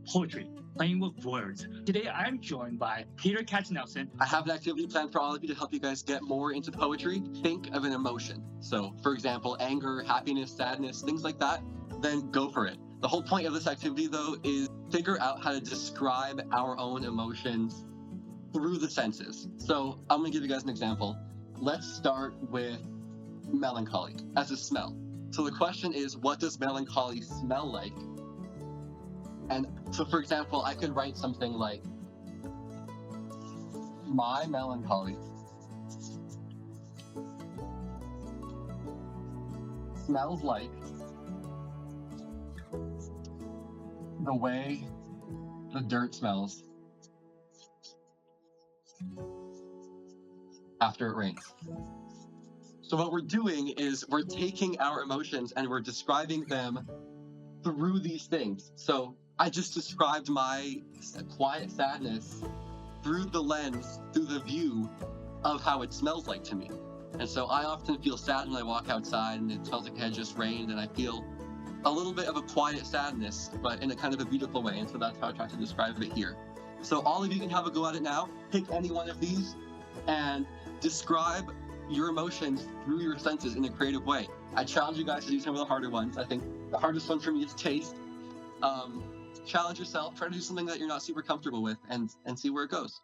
poetry, playing with words. Today I'm joined by Peter Katsnelson. I have an activity planned for all of you to help you guys get more into poetry. Think of an emotion. So, for example, anger, happiness, sadness, things like that. Then go for it. The whole point of this activity, though, is figure out how to describe our own emotions through the senses. So I'm going to give you guys an example. Let's start with melancholy as a smell. So the question is, what does melancholy smell like? And so, for example, I could write something like, my melancholy smells like the way the dirt smells after it rains. So what we're doing is we're taking our emotions and we're describing them through these things. So I just described my quiet sadness through the lens, through the view of how it smells like to me. And so I often feel sad when I walk outside and it smells like it had just rained, and I feel a little bit of a quiet sadness, but in a kind of a beautiful way. And so that's how I try to describe it here. So all of you can have a go at it now. Pick any one of these and describe your emotions through your senses in a creative way. I challenge you guys to do some of the harder ones. I think the hardest one for me is taste. Challenge yourself, try to do something that you're not super comfortable with, and see where it goes.